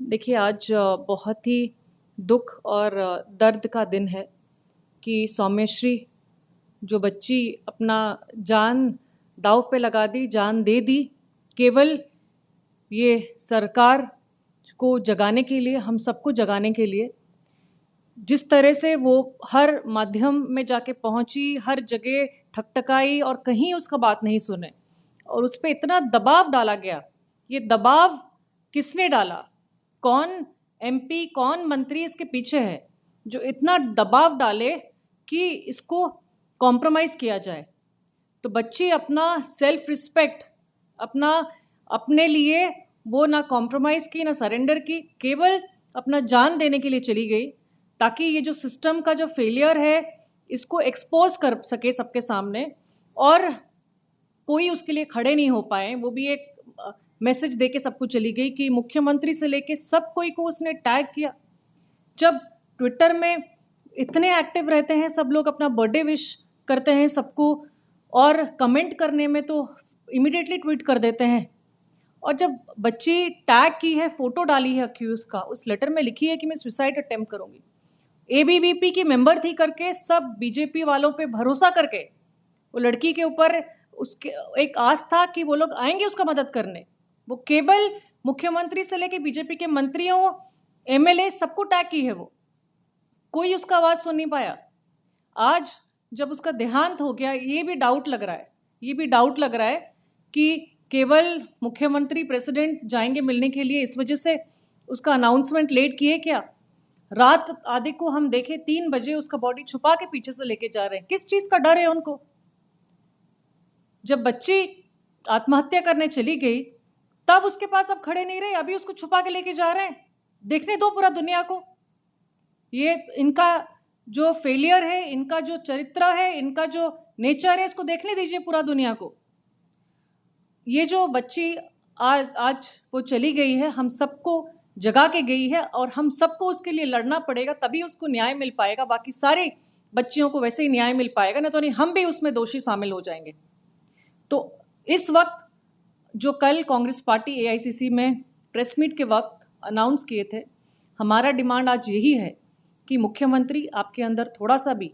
देखिए, आज बहुत ही दुख और दर्द का दिन है कि सौम्यश्री जो बच्ची अपना जान दांव पे लगा दी, जान दे दी, केवल ये सरकार को जगाने के लिए, हम सबको जगाने के लिए। जिस तरह से वो हर माध्यम में जाके पहुंची, हर जगह ठकठकाई और कहीं उसका बात नहीं सुने और उस पर इतना दबाव डाला गया। ये दबाव किसने डाला? कौन एमपी, कौन मंत्री इसके पीछे है जो इतना दबाव डाले कि इसको कॉम्प्रोमाइज़ किया जाए? तो बच्ची अपना सेल्फ रिस्पेक्ट, अपना अपने लिए वो ना कॉम्प्रोमाइज़ की, ना सरेंडर की, केवल अपना जान देने के लिए चली गई ताकि ये जो सिस्टम का जो फेलियर है इसको एक्सपोज कर सके सबके सामने और कोई उसके लिए खड़े नहीं हो पाए। वो भी एक मैसेज देके सबको चली गई कि मुख्यमंत्री से लेके सब कोई को उसने टैग किया। जब ट्विटर में इतने एक्टिव रहते हैं सब लोग, अपना बर्थडे विश करते हैं सबको और कमेंट करने में तो इमीडिएटली ट्वीट कर देते हैं। और जब बच्ची टैग की है, फोटो डाली है अक्यूज का, उस लेटर में लिखी है कि मैं सुसाइड अटेम्प्ट करूंगी, एबीवीपी की मेंबर थी करके सब बीजेपी वालों पे भरोसा करके वो लड़की के ऊपर उसके एक आस था कि वो लोग आएंगे उसका मदद करने। वो केवल मुख्यमंत्री से लेके बीजेपी के मंत्रियों, एमएलए सबको टैग की है, वो कोई उसका आवाज सुन नहीं पाया। आज जब उसका देहांत हो गया, ये भी डाउट लग रहा है कि केवल मुख्यमंत्री प्रेसिडेंट जाएंगे मिलने के लिए, इस वजह से उसका अनाउंसमेंट लेट किए क्या? रात आधे को हम देखे 3 बजे उसका बॉडी छुपा के पीछे से लेके जा रहे हैं। किस चीज का डर है उनको? जब बच्ची आत्महत्या करने चली गई तब उसके पास अब खड़े नहीं रहे, अभी उसको छुपा के लेके जा रहे हैं। देखने दो पूरा दुनिया को, ये इनका जो फेलियर है, इनका जो चरित्र है, इनका जो नेचर है, इसको देखने दीजिए पूरा दुनिया को। ये जो बच्ची आज वो चली गई है, हम सबको जगा के गई है और हम सबको उसके लिए लड़ना पड़ेगा, तभी उसको न्याय मिल पाएगा। बाकी सारे बच्चियों को वैसे ही न्याय मिल पाएगा, ना तो नहीं हम भी उसमें दोषी शामिल हो जाएंगे। तो इस वक्त जो कल कांग्रेस पार्टी एआईसीसी में प्रेस मीट के वक्त अनाउंस किए थे, हमारा डिमांड आज यही है कि मुख्यमंत्री, आपके अंदर थोड़ा सा भी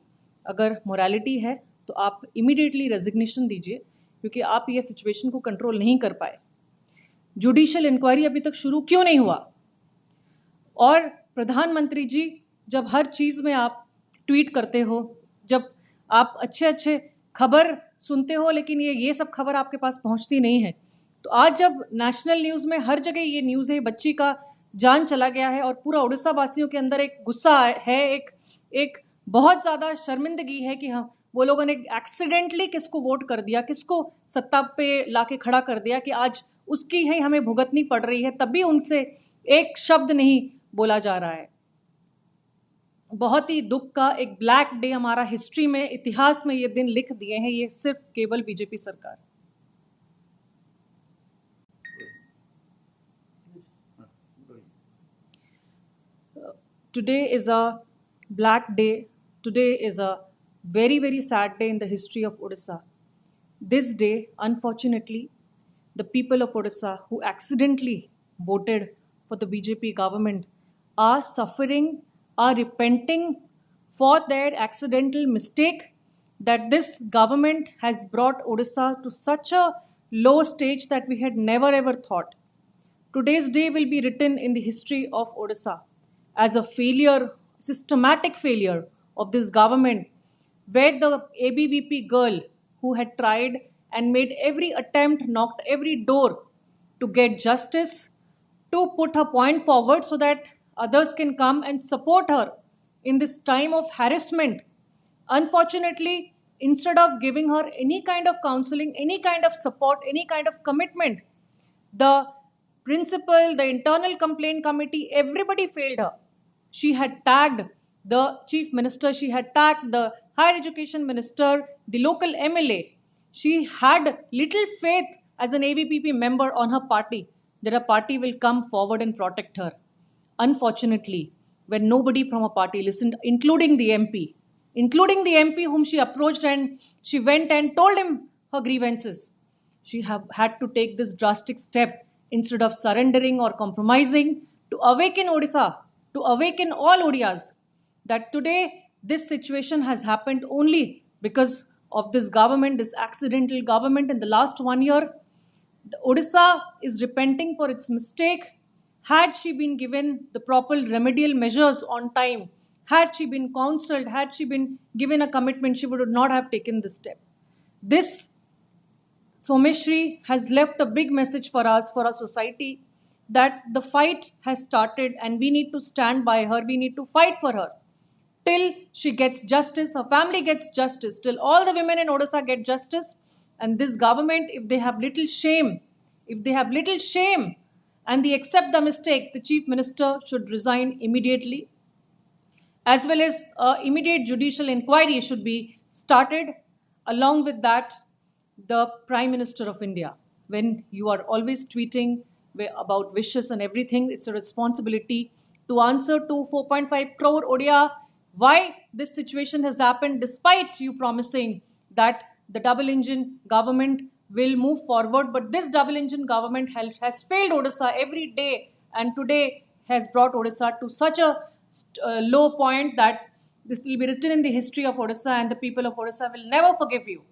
अगर मोरालिटी है तो आप इमीडिएटली रेजिग्नेशन दीजिए, क्योंकि आप ये सिचुएशन को कंट्रोल नहीं कर पाए। जुडिशियल इंक्वायरी अभी तक शुरू क्यों नहीं हुआ? और प्रधानमंत्री जी, जब हर चीज़ में आप ट्वीट करते हो, जब आप अच्छे अच्छे खबर सुनते हो, लेकिन ये सब खबर आपके पास पहुंचती नहीं है, तो आज जब नेशनल न्यूज़ में हर जगह ये न्यूज़ है, बच्ची का जान चला गया है और पूरा उड़ीसा वासियों के अंदर एक गुस्सा है, एक बहुत ज़्यादा शर्मिंदगी है कि हम वो लोगों ने एक्सीडेंटली किसको वोट कर दिया, किसको सत्ता पे लाके खड़ा कर दिया कि आज उसकी ही हमें भुगतनी पड़ रही है, तब भी उनसे एक शब्द नहीं बोला जा रहा है। बहुत ही दुख का एक ब्लैक डे हमारा हिस्ट्री में, इतिहास में ये दिन लिख दिए हैं, ये सिर्फ केवल बीजेपी सरकार। Today is a black day. Today is a very, very sad day in the history of Odisha. This day, unfortunately, the people of Odisha who accidentally voted for the BJP government are suffering, are repenting for their accidental mistake, that this government has brought Odisha to such a low stage that we had never ever thought. Today's day will be written in the history of Odisha as a failure, systematic failure of this government, where the ABVP girl who had tried and made every attempt, knocked every door to get justice, to put her point forward so that others can come and support her in this time of harassment. Unfortunately, instead of giving her any kind of counseling, any kind of support, any kind of commitment, the principal, the internal complaint committee, everybody failed her. She had tagged the chief minister, she had tagged the higher education minister, the local MLA. She had little faith as an ABPP member on her party that a party will come forward and protect her. Unfortunately, when nobody from her party listened, including the MP whom she approached, and she went and told him her grievances, she had to take this drastic step instead of surrendering or compromising to awaken Odisha, to awaken all Odias, that today this situation has happened only because of this government, this accidental government in the last 1 year. The Odisha is repenting for its mistake. Had she been given the proper remedial measures on time, had she been counseled, had she been given a commitment, she would not have taken this step. This Someshri has left a big message for us, for our society, that the fight has started and we need to stand by her, we need to fight for her. Till she gets justice, her family gets justice, till all the women in Odisha get justice. And this government, if they have little shame, and they accept the mistake, the chief minister should resign immediately, as well as immediate judicial inquiry should be started. Along with that, the Prime Minister of India, when you are always tweeting about wishes and everything, it's a responsibility to answer to 4.5 crore Odia why this situation has happened, despite you promising that the double engine government will move forward. But this double engine government has failed Odisha every day, and today has brought Odisha to such a low point that this will be written in the history of Odisha, and the people of Odisha will never forgive you.